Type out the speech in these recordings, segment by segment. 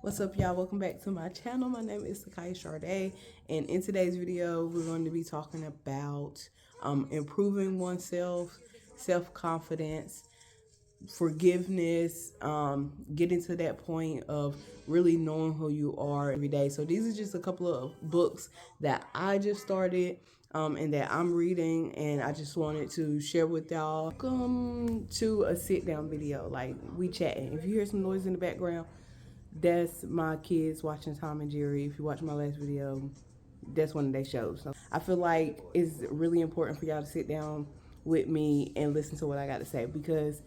What's up, y'all? Welcome back to my channel. My name is Sachiya Shardai, and in today's video we're going to be talking about improving oneself, self-confidence, forgiveness, getting to that point of really knowing who you are every day. So these are just a couple of books that I just started and that I'm reading, and I just wanted to share with y'all. Welcome to a sit down video. Like, we chatting. If you hear some noise in the background, that's my kids watching Tom and Jerry. If you watch my last video, that's one of their shows. So I feel like it's really important for y'all to sit down with me and listen to what I got to say, because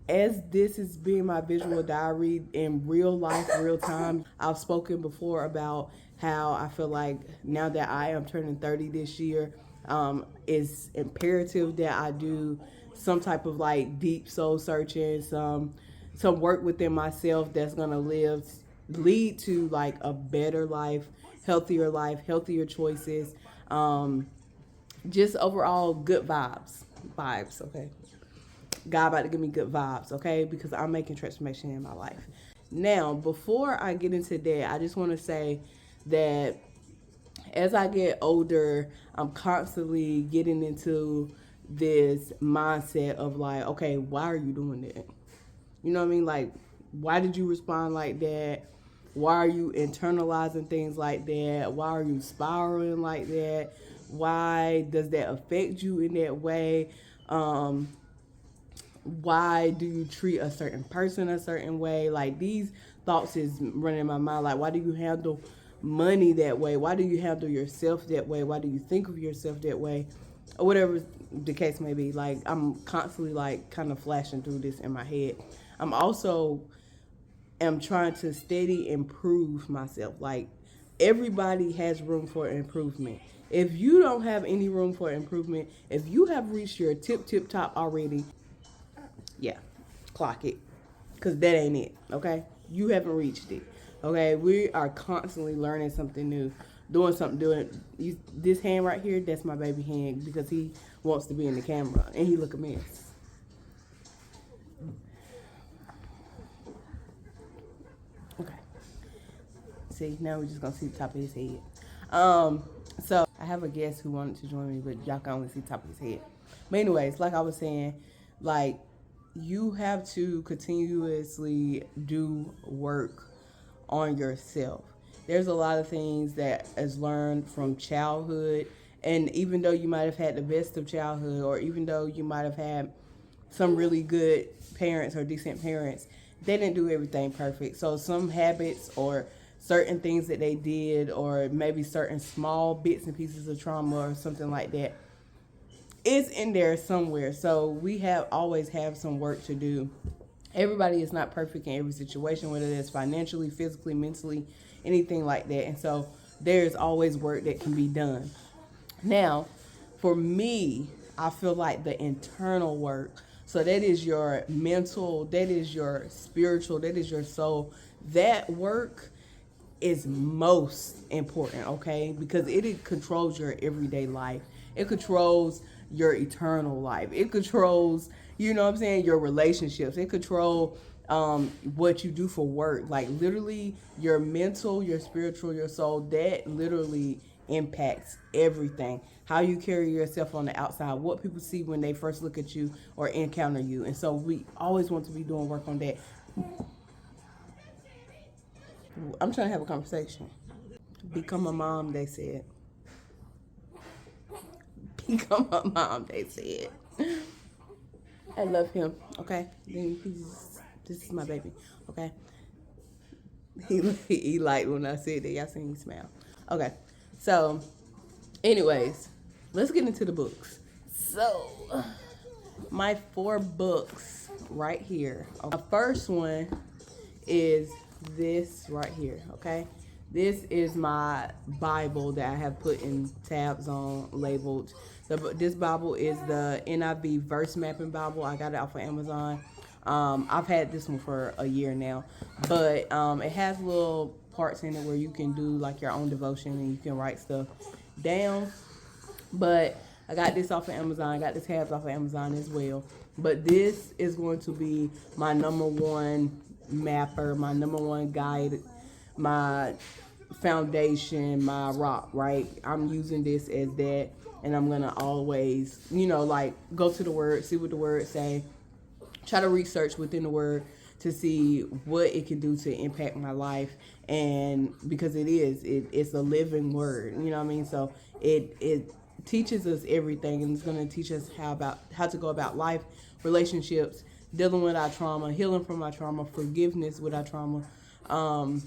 as this is being my visual diary in real life, real time, I've spoken before about how I feel like now that I am turning 30 this year, it's imperative that I do some type of like deep soul searching, some work within myself that's gonna lead to like a better life, healthier choices, just overall good vibes. Okay, God about to give me good vibes, okay? Because I'm making transformation in my life. Now, before I get into that, I just want to say that as I get older, I'm constantly getting into this mindset of like, okay, why are you doing that? You know what I mean? Like, why did you respond like that? Why are you internalizing things like that? Why are you spiraling like that? Why does that affect you in that way? Why do you treat a certain person a certain way? Like, these thoughts is running in my mind. Like, why do you handle money that way? Why do you handle yourself that way? Why do you think of yourself that way? Or whatever the case may be. Like, I'm constantly like kind of flashing through this in my head. I'm also am trying to steady improve myself. Like, everybody has room for improvement. If you don't have any room for improvement, if you have reached your tip top already, yeah, clock it, because that ain't it. Okay, you haven't reached it. Okay, we are constantly learning something new, doing something. This hand right here, that's my baby hand, because he wants to be in the camera and he look a mess. Okay, see, now we're just gonna see the top of his head. So I have a guest who wanted to join me, but y'all can only see the top of his head. But anyways, like I was saying, like, you have to continuously do work on yourself. There's a lot of things that is learned from childhood, and even though you might have had the best of childhood, or even though you might have had some really good parents or decent parents, they didn't do everything perfect. So some habits or certain things that they did, or maybe certain small bits and pieces of trauma or something like that, is in there somewhere. So we always have some work to do. Everybody is not perfect in every situation, whether it's financially, physically, mentally, anything like that. And so there's always work that can be done. Now, for me, I feel like the internal work, so that is your mental, that is your spiritual, that is your soul, that work is most important, okay? Because it controls your everyday life. It controls your eternal life. It controls, you know what I'm saying, your relationships. It controls what you do for work. Like, literally, your mental, your spiritual, your soul, that literally impacts everything. How you carry yourself on the outside, what people see when they first look at you or encounter you. And so we always want to be doing work on that. I'm trying to have a conversation. Become a mom, they said. Become a mom, they said. I love him, okay? Then this is my baby, okay? He liked when I said that. Y'all seen me smile. Okay, so anyways, let's get into the books. So, my 4 books right here. The first one is this right here, okay? This is my Bible that I have put in tabs on, labeled. This Bible is the NIV Verse Mapping Bible. I got it off of Amazon. I've had this one for a year now, but it has little parts in it where you can do like your own devotion and you can write stuff down. But I got this off of Amazon. I got the tabs off of Amazon as well. But this is going to be my number one mapper, my number one guide, my foundation, my rock, right? I'm using this as that, and I'm gonna always, like go to the word, see what the word say, try to research within the word to see what it can do to impact my life. And because it's a living word, you know what I mean? So it teaches us everything, and it's going to teach us how to go about life, relationships, dealing with our trauma, healing from our trauma, forgiveness with our trauma, um,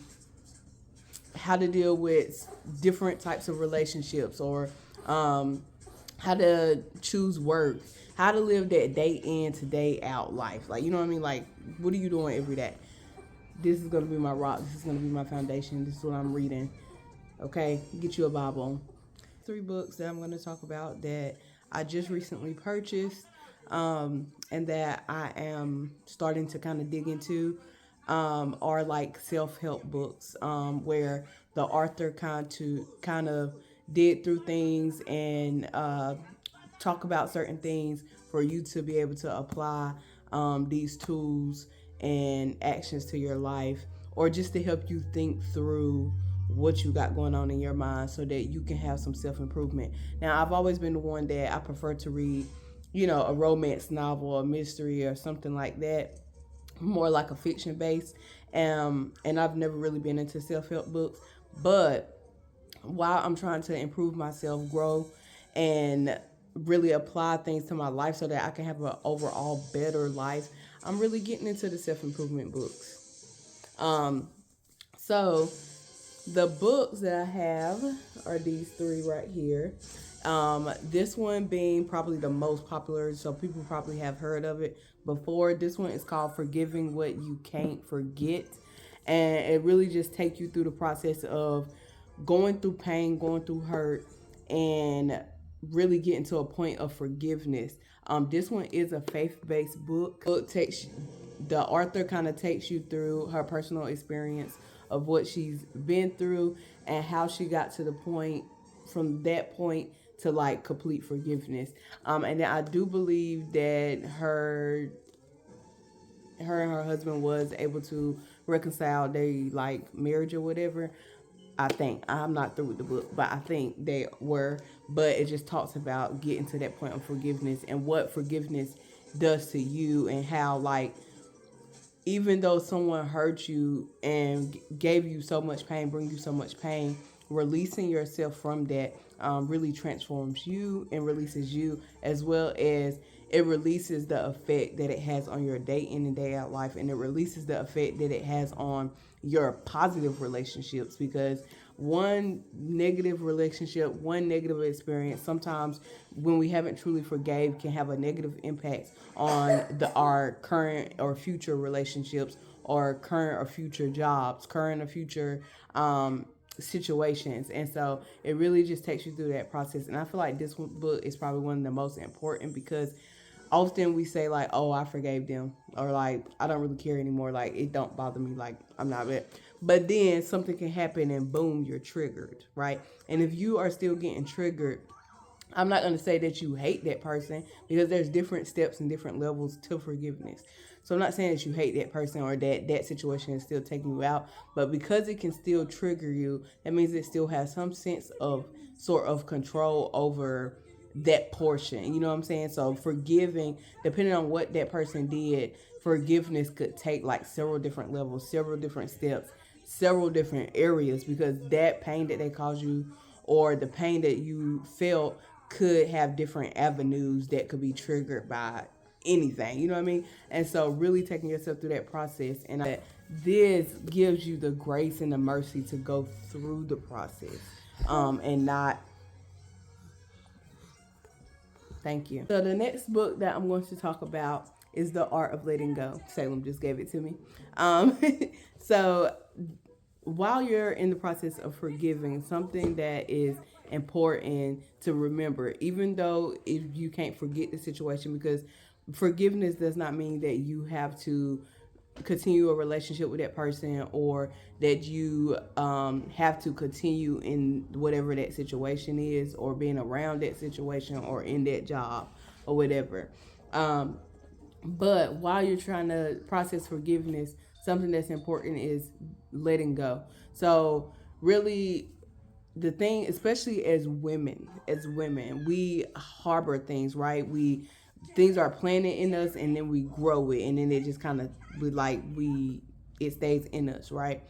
how to deal with different types of relationships, or how to choose work, how to live that day in to day out life. Like, you know what I mean? Like, what are you doing every day? This is going to be my rock. This is going to be my foundation. This is what I'm reading. Okay? Get you a Bible. 3 books that I'm going to talk about that I just recently purchased, and that I am starting to kind of dig into, are like self-help books, where the author kind of did through things, and talk about certain things for you to be able to apply these tools and actions to your life, or just to help you think through what you got going on in your mind so that you can have some self-improvement. Now, I've always been the one that I prefer to read, a romance novel, a mystery, or something like that, more like a fiction base. And I've never really been into self-help books. But while I'm trying to improve myself, grow, and really apply things to my life so that I can have an overall better life, I'm really getting into the self-improvement books. So the books that I have are these 3 right here. This one being probably the most popular, so people probably have heard of it before. This one is called Forgiving What You Can't Forget. And it really just takes you through the process of going through pain, going through hurt, and really getting to a point of forgiveness. This one is a faith-based book. The author kind of takes you through her personal experience of what she's been through and how she got to the point, from that point to like complete forgiveness. And I do believe that her and her husband was able to reconcile their like marriage or whatever. I think I'm not through with the book, but I think they were. But it just talks about getting to that point of forgiveness and what forgiveness does to you, and how, like, even though someone hurt you and gave you so much pain, bring you so much pain, releasing yourself from that really transforms you and releases you, as well as it releases the effect that it has on your day in and day out life, and it releases the effect that it has on your positive relationships, because one negative relationship, one negative experience, sometimes when we haven't truly forgave, can have a negative impact on our current or future relationships, or current or future jobs, current or future situations. And so it really just takes you through that process. And I feel like this book is probably one of the most important, because often we say like, oh, I forgave them, or like, I don't really care anymore, like it don't bother me, like I'm not it. But then something can happen and boom, you're triggered, right? And if you are still getting triggered, I'm not going to say that you hate that person, because there's different steps and different levels to forgiveness. So I'm not saying that you hate that person or that that situation is still taking you out, but because it can still trigger you, that means it still has some sense of sort of control over that portion. You know what I'm saying? So forgiving, depending on what that person did, forgiveness could take like several different levels, several different steps, several different areas, because that pain that they caused you, or the pain that you felt, could have different avenues that could be triggered by anything, you know what I mean? And so really taking yourself through that process, and this gives you the grace and the mercy to go through the process, and not. Thank you. So the next book that I'm going to talk about is The Art of Letting Go. Salem just gave it to me. So while you're in the process of forgiving, something that is important to remember, even though if you can't forget the situation, because forgiveness does not mean that you have to continue a relationship with that person, or that you have to continue in whatever that situation is, or being around that situation, or in that job, or whatever. But while you're trying to process forgiveness, something that's important is letting go. So really, the thing, especially as women, we harbor things, right? We things are planted in us, and then we grow it, and then it just kind of we it stays in us, right?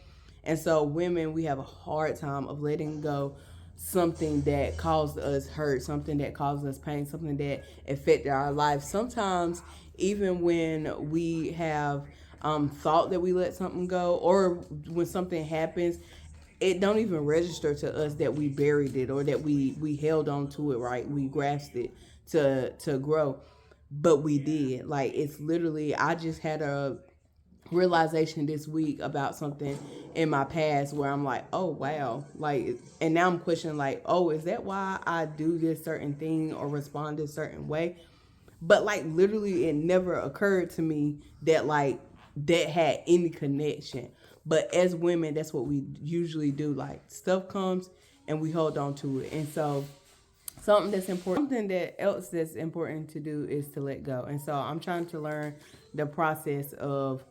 And so women, we have a hard time of letting go something that caused us hurt, something that caused us pain, something that affected our lives. Sometimes even when we have thought that we let something go, or when something happens, it don't even register to us that we buried it or that we held on to it, right? We grasped it to grow, but we did. Like, it's literally, I just had a realization this week about something in my past where I'm like, oh wow, like, and now I'm questioning, like, oh, is that why I do this certain thing or respond a certain way? But like, literally, it never occurred to me that like that had any connection. But as women, that's what we usually do. Like, stuff comes and we hold on to it. And so something that else that's important to do is to let go. And so I'm trying to learn the process of,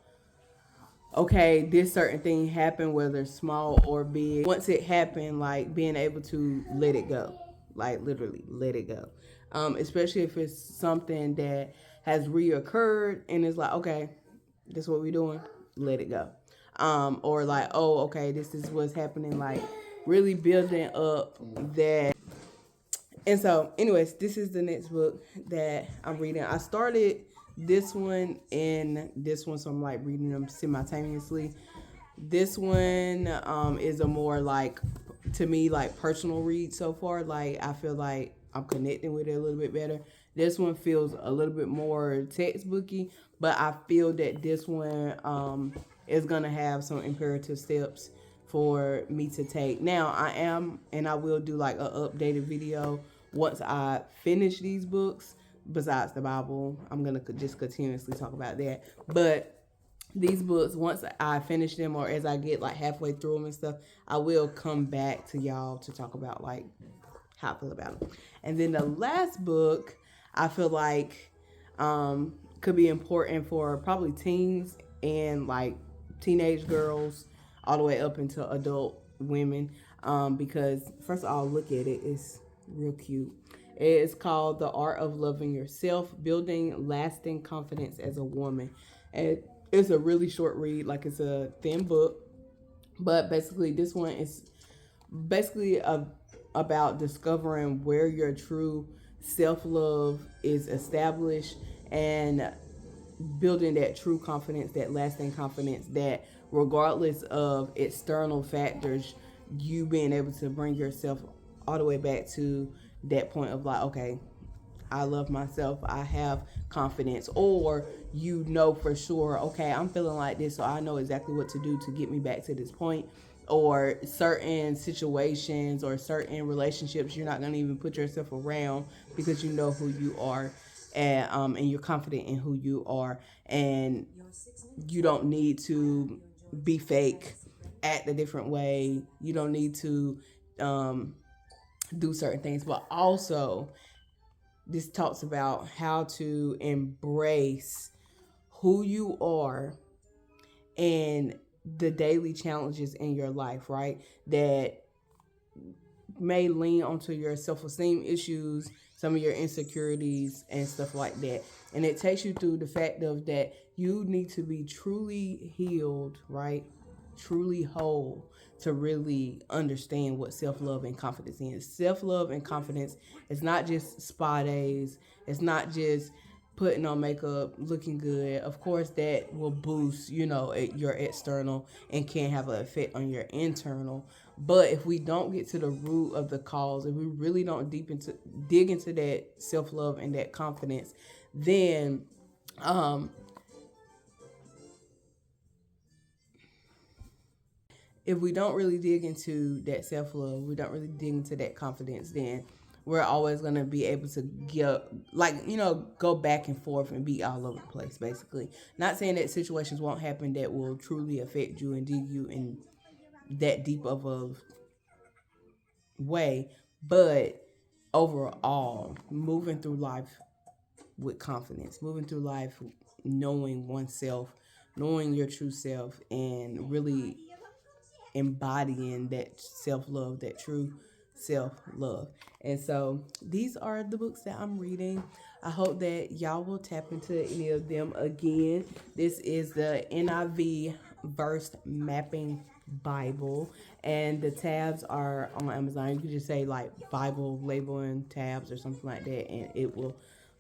okay, this certain thing happened, whether small or big. Once it happened, like, being able to let it go, like, literally let it go. Especially if it's something that has reoccurred and it's like, okay, this is what we're doing, let it go. Or like, oh, okay, this is what's happening. Like, really building up that. And so, anyways, this is the next book that I'm reading. I started this one and this one, so I'm like reading them simultaneously. This one is a more like, to me, like personal read so far. Like, I feel like I'm connecting with it a little bit better. This one feels a little bit more textbooky, but I feel that this one is gonna have some imperative steps for me to take. Now, I am, and I will do like an updated video once I finish these books. Besides the Bible, I'm gonna just continuously talk about that. But these books, once I finish them, or as I get like halfway through them and stuff, I will come back to y'all to talk about like how I feel about them. And then the last book, I feel like could be important for probably teens and like teenage girls all the way up into adult women, because first of all, look at it, it's real cute. It's called The Art of Loving Yourself, Building Lasting Confidence as a Woman. And it's a really short read, like, it's a thin book, but basically this one is basically about discovering where your true self-love is established and building that true confidence, that lasting confidence, that regardless of external factors, you being able to bring yourself all the way back to that point of like, okay, I love myself, I have confidence, or you know for sure, okay, I'm feeling like this, so I know exactly what to do to get me back to this point. Or certain situations or certain relationships you're not going to even put yourself around because you know who you are, and you're confident in who you are, and you don't need to be fake, act a different way. You don't need to do certain things, but also this talks about how to embrace who you are and the daily challenges in your life, right? That may lean onto your self-esteem issues, some of your insecurities and stuff like that. And it takes you through the fact of that you need to be truly healed, right? Truly whole to really understand what self-love and confidence is. Self-love and confidence is not just spa days. It's not just putting on makeup, looking good. Of course, that will boost, your external and can have an effect on your internal. But if we don't get to the root of the cause, if we really don't dig into that self-love and that confidence, then if we don't really dig into that self-love, we don't really dig into that confidence, then we're always going to be able to go back and forth and be all over the place, basically. Not saying that situations won't happen that will truly affect you and dig you in that deep of a way, but overall, moving through life with confidence, moving through life knowing oneself, knowing your true self and really embodying that self-love, that true self-love. And so these are the books that I'm reading. I hope that y'all will tap into any of them. Again, this is the NIV verse mapping Bible, and the tabs are on Amazon. You can just say like Bible labeling tabs or something like that, and it will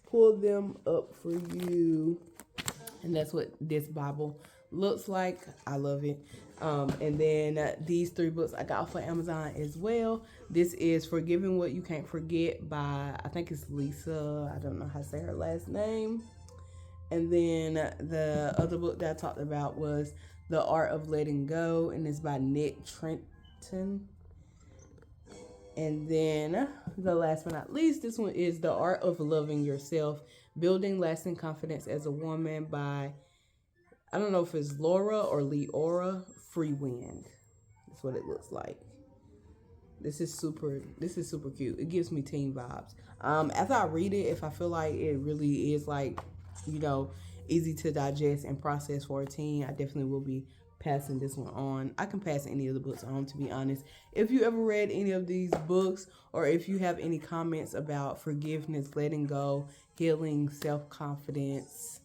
pull them up for you. And that's what this Bible looks like. I love it. And then these 3 books I got for Amazon as well. This is Forgiving What You Can't Forget by, I think it's Lisa. I don't know how to say her last name. And then the other book that I talked about was The Art of Letting Go, and it's by Nick Trenton. And then the last but not least, this one is The Art of Loving Yourself, Building Lasting Confidence as a Woman by, I don't know if it's Laura or Leora Freewind. That's what it looks like. This is super cute. It gives me teen vibes. After I read it, if I feel like it really is like, you know, easy to digest and process for a teen, I definitely will be passing this one on. I can pass any of the books on, to be honest. If you ever read any of these books, or if you have any comments about forgiveness, letting go, healing, self-confidence,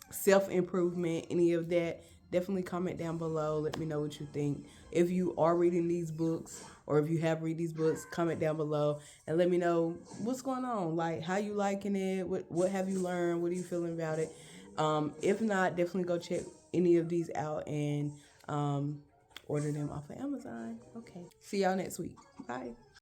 self-improvement, any of that, definitely comment down below. Let me know what you think. If you are reading these books, or if you have read these books, comment down below and let me know what's going on, like how you liking it, what have you learned, what are you feeling about it. If not, definitely go check any of these out and order them off of Amazon. Okay, see y'all next week. Bye.